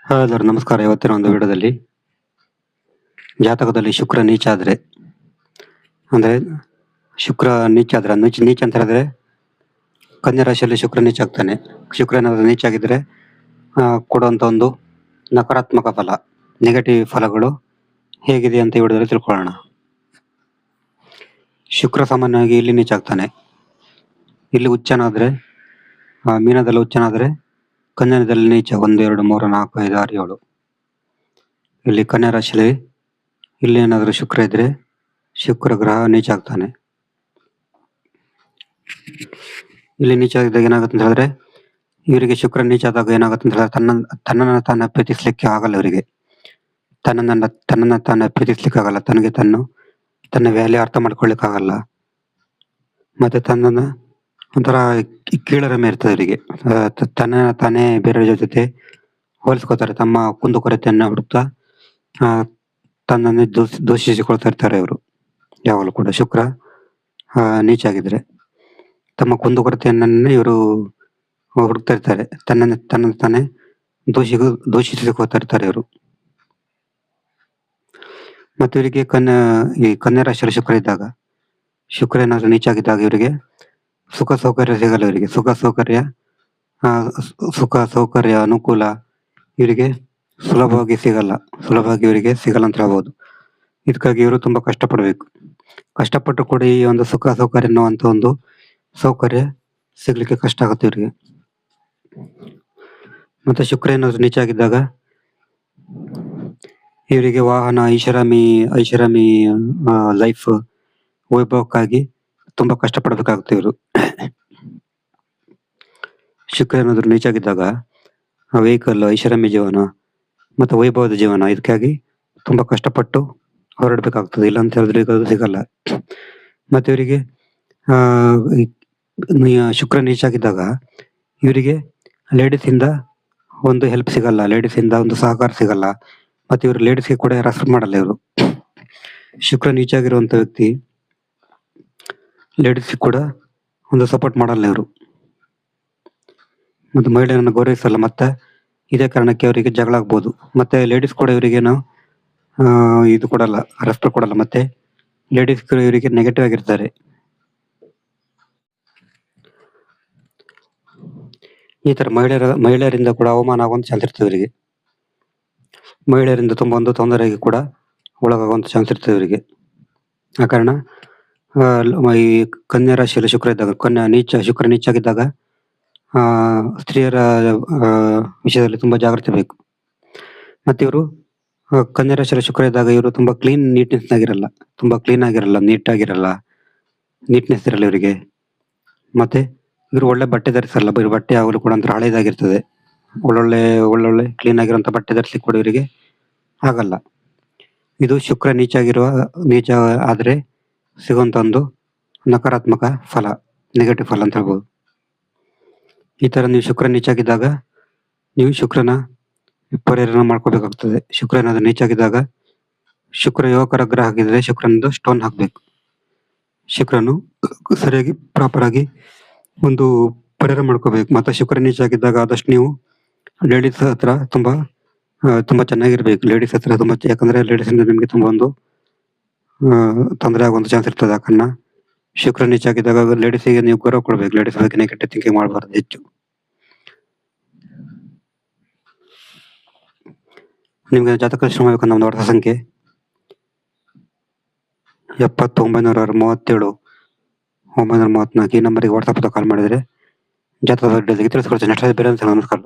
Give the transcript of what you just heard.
Hello ನಮಸ್ಕಾರ. ಇವತ್ತಿನ ಒಂದು ವಿಡಿಯೋದಲ್ಲಿ ಜಾತಕದಲ್ಲಿ ಶುಕ್ರ ನೀಚ ಆದ್ರೆ ಅಂದ್ರೆ ಶುಕ್ರ ನೀಚ ಆದ್ರೆ ನೀಚ ಅಂತ ಹೇಳಿದ್ರೆ ಕನ್ಯಾ ರಾಶಿಯಲ್ಲಿ ಶುಕ್ರ ನೀಚ ಆಗ್ತಾನೆ. ಶುಕ್ರ ಏನಾದ್ರು ನೀಚ ಆಗಿದ್ರೆ ಕೊಡುವಂತ ಒಂದು ನಕಾರಾತ್ಮಕ ಫಲ, ನೆಗೆಟಿವ್ ಫಲಗಳು ಹೇಗಿದೆ ಅಂತ ಈ ವಿಡಿಯೋದಲ್ಲಿ ತಿಳ್ಕೊಳ್ಳೋಣ. ಶುಕ್ರ ಸಾಮಾನ್ಯವಾಗಿ ಇಲ್ಲಿ ನೀಚ ಆಗ್ತಾನೆ. ಇಲ್ಲಿ ಉಚ್ಚನಾದ್ರೆ ಮೀನದಲ್ಲಿ ಉಚ್ಚನಾದ್ರೆ ಕನ್ಯಾದಲ್ಲಿ ನೀಚ 1 2 3 4 5 6 7. ಇಲ್ಲಿ ಕನ್ಯಾ ರಾಶಿಯಲ್ಲಿ ಇಲ್ಲಿ ಏನಾದರೂ ಶುಕ್ರ ಇದ್ರೆ ಶುಕ್ರ ಗ್ರಹ ನೀಚ ಆಗ್ತಾನೆ. ಇಲ್ಲಿ ನೀಚ ಆಗಿದ್ದಾಗ ಏನಾಗುತ್ತೆ ಅಂತ ಹೇಳಿದ್ರೆ ಇವರಿಗೆ ಶುಕ್ರ ನೀಚ ಆದಾಗ ಏನಾಗುತ್ತೆ ಅಂತ ಹೇಳಿದ್ರೆ ತನ್ನನ್ನು ತಾನು ಪ್ರೀತಿಸ್ಲಿಕ್ಕೆ ಆಗಲ್ಲ. ಇವರಿಗೆ ತನ್ನನ್ನ ತಾನು ಪ್ರೀತಿಸ್ಲಿಕ್ಕೆ ಆಗಲ್ಲ. ತನ್ನ ವ್ಯಾಲ್ಯೂ ಅರ್ಥ ಮಾಡ್ಕೊಳ್ಲಿಕ್ಕೆ ಆಗಲ್ಲ. ಮತ್ತೆ ತನ್ನನ್ನ ಒಂಥರ ಕೀಳರಿಮೆ ಇರ್ತದೆ ಇವರಿಗೆ. ತಾನೇ ಬೇರೆಯವ್ರ ಜೊತೆ ಹೋಲಿಸ್ಕೋತಾರೆ. ತಮ್ಮ ಕುಂದುಕೊರತೆಯನ್ನ ಹುಡುಕ್ತಾ ತನ್ನನ್ನೇ ದೂಷಿಸಿಕೊಳ್ತಾ ಇರ್ತಾರೆ ಇವರು ಯಾವಾಗಲೂ ಕೂಡ. ಶುಕ್ರ ನೀಚ ಆಗಿದ್ರೆ ತಮ್ಮ ಕುಂದುಕೊರತೆಯನ್ನೇ ಇವರು ಹುಡುಕ್ತಾ ಇರ್ತಾರೆ. ತನ್ನನ್ನು ತಾನೇ ದೂಷಿಸಿಕೊಳ್ತಾ ಇರ್ತಾರೆ ಇವರು. ಮತ್ತೆ ಇವರಿಗೆ ಕನ್ಯಾ ರಾಶಿಯಲ್ಲಿ ಶುಕ್ರ ಇದ್ದಾಗ, ಶುಕ್ರ ಏನಾದ್ರು ನೀಚ ಆಗಿದ್ದಾಗ ಇವರಿಗೆ ಸುಖ ಸೌಕರ್ಯ ಸಿಗಲ್ಲ. ಇವರಿಗೆ ಸುಖ ಸೌಕರ್ಯ ಅನುಕೂಲ ಇವರಿಗೆ ಸುಲಭವಾಗಿ ಇವರಿಗೆ ಸಿಗಲ್ಲ ಅಂತ ಹೇಳ್ಬೋದು. ಇದಕ್ಕಾಗಿ ಇವರು ತುಂಬಾ ಕಷ್ಟಪಟ್ಟು ಕೂಡ ಈ ಒಂದು ಸುಖ ಸೌಕರ್ಯ ಅನ್ನುವಂತ ಒಂದು ಸೌಕರ್ಯ ಸಿಗ್ಲಿಕ್ಕೆ ಕಷ್ಟ ಆಗುತ್ತೆ ಇವರಿಗೆ. ಮತ್ತೆ ಶುಕ್ರ ಏನಾದ್ರು ನೀಚ ಆಗಿದ್ದಾಗ ಇವರಿಗೆ ವಾಹನ, ಐಷಾರಾಮಿ ಲೈಫ್ ವೈಭವಕ್ಕಾಗಿ ತುಂಬಾ ಕಷ್ಟಪಡಬೇಕಾಗುತ್ತೆ ಇವರು. ಶುಕ್ರ ಏನಾದ್ರು ನೀಚ ಆಗಿದ್ದಾಗ ವೆಹಿಕಲ್, ಐಷಾರಾಮಿ ಜೀವನ ಮತ್ತೆ ವೈಭವದ ಜೀವನ, ಇದಕ್ಕಾಗಿ ತುಂಬಾ ಕಷ್ಟಪಟ್ಟು ಹೊರಡ್ಬೇಕಾಗ್ತದೆ. ಇಲ್ಲ ಅಂತ ಹೇಳಿದ್ರೆ ಈಗ ಅದು ಸಿಗಲ್ಲ. ಮತ್ತೆ ಇವರಿಗೆ ಶುಕ್ರ ನೀಚ ಆಗಿದ್ದಾಗ ಇವರಿಗೆ ಲೇಡೀಸ್ ಇಂದ ಒಂದು ಹೆಲ್ಪ್ ಸಿಗಲ್ಲ, ಲೇಡೀಸ್ ಇಂದ ಒಂದು ಸಹಕಾರ ಸಿಗಲ್ಲ. ಮತ್ತೆ ಇವರು ಲೇಡೀಸ್ಗೆ ಕೂಡ ರೆಫರ್ ಮಾಡಲ್ಲ. ಇವರು ಶುಕ್ರ ನೀಚ ಆಗಿರುವಂತ ವ್ಯಕ್ತಿ ಲೇಡೀಸ್ಗೆ ಕೂಡ ಒಂದು ಸಪೋರ್ಟ್ ಮಾಡಲ್ಲ ಇವರು. ಮತ್ತೆ ಮಹಿಳೆಯರನ್ನು ಗೌರವಿಸಲ್ಲ. ಮತ್ತೆ ಇದೇ ಕಾರಣಕ್ಕೆ ಅವರಿಗೆ ಜಗಳ ಆಗ್ಬೋದು. ಮತ್ತೆ ಲೇಡೀಸ್ ಕೂಡ ಇವರಿಗೇನು ಇದು ಕೊಡಲ್ಲ, ರೆಸ್ಪೆಕ್ಟ್ ಕೊಡಲ್ಲ. ಮತ್ತೆ ಲೇಡೀಸ್ ಇವರಿಗೆ ನೆಗೆಟಿವ್ ಆಗಿರ್ತಾರೆ. ಈ ತರ ಮಹಿಳೆಯರಿಂದ ಕೂಡ ಅವಮಾನ ಆಗುವಂತ ಚಾನ್ಸ್ ಇರ್ತದೆ ಇವರಿಗೆ. ಮಹಿಳೆಯರಿಂದ ತುಂಬಾ ಒಂದು ತೊಂದರೆಗೆ ಕೂಡ ಒಳಗಾಗುವಂತ ಚಾನ್ಸ್ ಇರ್ತದೆ ಇವರಿಗೆ. ಆ ಕಾರಣ ಈ ಕನ್ಯಾ ರಾಶಿಯಲ್ಲಿ ಶುಕ್ರ ಇದ್ದಾಗ, ಶುಕ್ರ ನೀಚ ಆಗಿದ್ದಾಗ ಸ್ತ್ರೀಯರ ವಿಷಯದಲ್ಲಿ ತುಂಬಾ ಜಾಗ್ರತೆ ಬೇಕು. ಮತ್ತೆ ಇವರು ಕನ್ಯಾ ರಾಶಿಯಲ್ಲಿ ಶುಕ್ರ ಇದ್ದಾಗ ಇವರು ತುಂಬಾ ನೀಟ್ನೆಸ್ ಆಗಿರಲ್ಲ, ನೀಟ್ನೆಸ್ ಇರಲ್ಲ ಇವರಿಗೆ. ಮತ್ತೆ ಇವರು ಒಳ್ಳೆ ಬಟ್ಟೆ ಧರಿಸಲ್ಲ. ಬಟ್ಟೆ ಯಾವಾಗಲೂ ಕೂಡ ಒಂಥರ ಹಳೇದಾಗಿರ್ತದೆ. ಒಳ್ಳೊಳ್ಳೆ ಕ್ಲೀನ್ ಆಗಿರುವಂತ ಬಟ್ಟೆ ಧರಿಸ್ಲಿಕ್ಕೆ ಕೂಡ ಇವರಿಗೆ ಆಗಲ್ಲ. ಇದು ಶುಕ್ರ ನೀಚ ಆದ್ರೆ ಸಿಗುವಂತ ಒಂದು ನಕಾರಾತ್ಮಕ ಫಲ, ನೆಗೆಟಿವ್ ಫಲ ಅಂತ ಹೇಳ್ಬೋದು. ಈ ತರ ನೀವು ಶುಕ್ರ ನೀಚ ಆಗಿದ್ದಾಗ ನೀವು ಶುಕ್ರನ ಪರಿಹಾರ ಮಾಡ್ಕೋಬೇಕಾಗ್ತದೆ. ಶುಕ್ರ ಏನಾದ್ರು ನೀಚ ಆಗಿದ್ದಾಗ ಶುಕ್ರ ಯುವಕರ ಗ್ರಹ ಆಗಿದ್ರೆ ಶುಕ್ರನದು ಸ್ಟೋನ್ ಹಾಕ್ಬೇಕು. ಶುಕ್ರನು ಸರಿಯಾಗಿ ಪ್ರಾಪರ್ ಆಗಿ ಒಂದು ಪರಿಹಾರ ಮಾಡ್ಕೋಬೇಕು. ಮತ್ತೆ ಶುಕ್ರ ನೀಚ ಆಗಿದ್ದಾಗ ಆದಷ್ಟು ನೀವು ಲೇಡೀಸ್ ಹತ್ರ ತುಂಬಾ ಚೆನ್ನಾಗಿರ್ಬೇಕು. ಲೇಡೀಸ್ ಹತ್ರ ತುಂಬಾ, ಯಾಕಂದ್ರೆ ಲೇಡೀಸ್ ಇಂದ ನಿಮ್ಗೆ ತುಂಬಾ ಒಂದು ತೊಂದರೆ ಆಗುವಂತ ಚಾನ್ಸ್ ಇರ್ತದೆ. ಆ ಕಾರಣ ಶುಕ್ರ ನೀಚ ಆಗಿದ್ದಾಗ ಲೇಡೀಸಿಗೆ ನೀವು ಗೌರವ ಕೊಡ್ಬೇಕು. ಲೇಡೀಸ್ ಬಗ್ಗೆ ನೆಗೆಟಿವ್ ಥಿಂಕಿಂಗ್ ಮಾಡಬಾರ್ದು ಹೆಚ್ಚು. ನಿಮ್ಗೆ ಜಾತಕ ಶ್ರಮ ಬೇಕಂದ್ರೆ ಒಂದು ವಾಟ್ಸಪ್ ಸಂಖ್ಯೆ 70 967 934 ಈ ನಂಬರಿಗೆ ವಾಟ್ಸಪ್ ಕಾಲ್ ಮಾಡಿದ್ರೆ ಜಾತಕದ ತಿಳಿಸ್ಕೊಡ್ತೀನಿ. ನೆಕ್ಸ್ಟ್ ಬೇರೆ ನಮಸ್ಕಾರ.